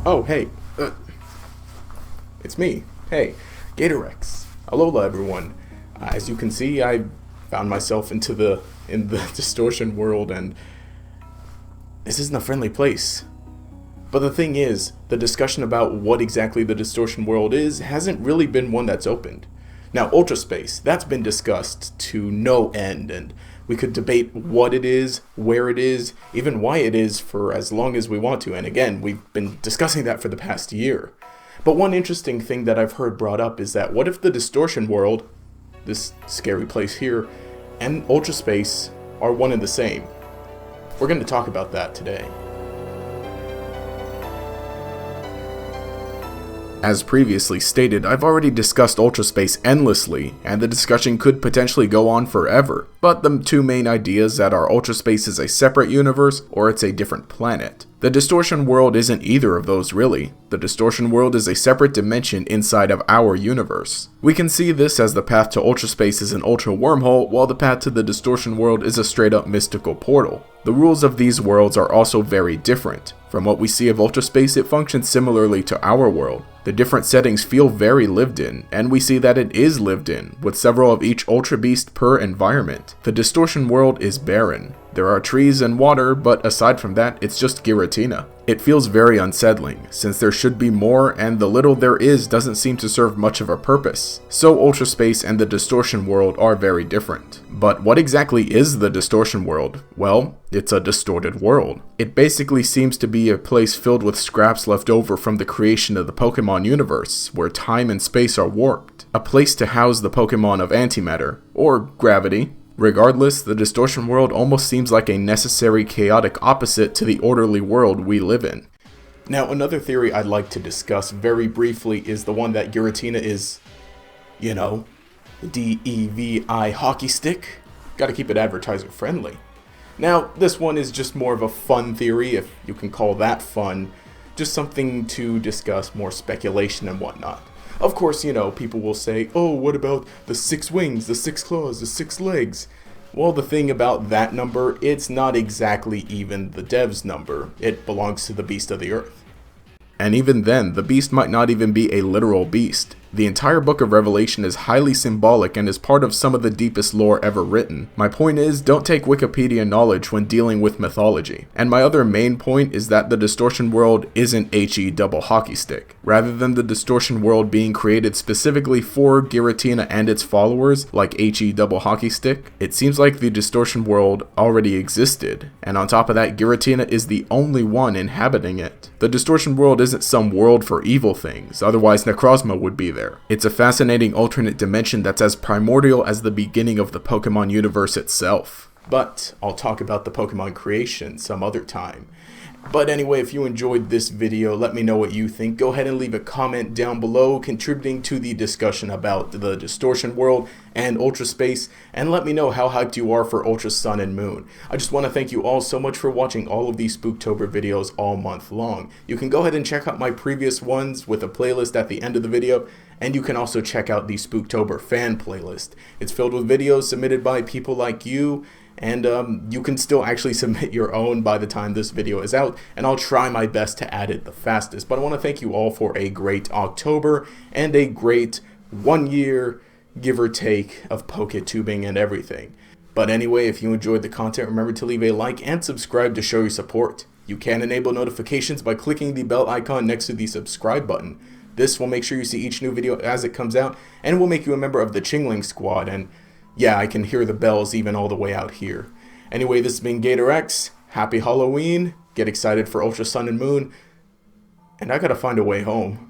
Oh, hey, it's me. Hey, Gatorex. Alola, everyone. As you can see, I found myself in the distortion world, and this isn't a friendly place. But the thing is, the discussion about what exactly the distortion world is hasn't really been one that's opened. Now, Ultra Space, that's been discussed to no end, and we could debate what it is, where it is, even why it is for as long as we want to. And again, we've been discussing that for the past year. But one interesting thing that I've heard brought up is that what if the distortion world, this scary place here, and Ultra Space are one and the same? We're going to talk about that today. As previously stated, I've already discussed Ultra Space endlessly, and the discussion could potentially go on forever. But the two main ideas that are Ultra Space is a separate universe, or it's a different planet. The distortion world isn't either of those really. The distortion world is a separate dimension inside of our universe. We can see this as the path to Ultra Space is an ultra wormhole, while the path to the distortion world is a straight up mystical portal. The rules of these worlds are also very different. From what we see of Ultra Space, it functions similarly to our world. The different settings feel very lived in, and we see that it is lived in, with several of each Ultra Beast per environment. The distortion world is barren. There are trees and water, but aside from that, it's just Giratina. It feels very unsettling, since there should be more and the little there is doesn't seem to serve much of a purpose. So Ultra Space and the distortion world are very different. But what exactly is the distortion world? Well, it's a distorted world. It basically seems to be a place filled with scraps left over from the creation of the Pokemon universe, where time and space are warped. A place to house the Pokemon of antimatter, or gravity. Regardless, the distortion world almost seems like a necessary chaotic opposite to the orderly world we live in. Now, another theory I'd like to discuss very briefly is the one that Giratina is, you know, DEVI hockey stick. Gotta keep it advertiser friendly. Now, this one is just more of a fun theory, if you can call that fun. Just something to discuss, more speculation and whatnot. Of course, you know, people will say, oh, what about the 6 wings, the 6 claws, the 6 legs? Well, the thing about that number, it's not exactly even the dev's number. It belongs to the beast of the earth. And even then, the beast might not even be a literal beast. The entire book of Revelation is highly symbolic and is part of some of the deepest lore ever written. My point is, don't take Wikipedia knowledge when dealing with mythology. And my other main point is that the distortion world isn't HE double hockey stick. Rather than the distortion world being created specifically for Giratina and its followers, like HE double hockey stick, it seems like the distortion world already existed. And on top of that, Giratina is the only one inhabiting it. The distortion world isn't some world for evil things, otherwise Necrozma would be there. It's a fascinating alternate dimension that's as primordial as the beginning of the Pokemon universe itself. But I'll talk about the Pokemon creation some other time. But anyway, if you enjoyed this video, let me know what you think. Go ahead and leave a comment down below contributing to the discussion about the distortion world and Ultra Space, and let me know how hyped you are for Ultra Sun and Moon. I just want to thank you all so much for watching all of these Spooktober videos all month long. You can go ahead and check out my previous ones with a playlist at the end of the video, and you can also check out the Spooktober fan playlist. It's filled with videos submitted by people like you, and you can still actually submit your own by the time this video is out, and I'll try my best to add it the fastest. But I want to thank you all for a great October and a great 1 year, give or take, of PokeTubing and everything. But anyway, if you enjoyed the content, remember to leave a like and subscribe to show your support. You can enable notifications by clicking the bell icon next to the subscribe button. This will make sure you see each new video as it comes out, and will make you a member of the Chingling Squad, and yeah, I can hear the bells even all the way out here. Anyway, this has been Gatorex. Happy Halloween. Get excited for Ultra Sun and Moon. And I gotta find a way home.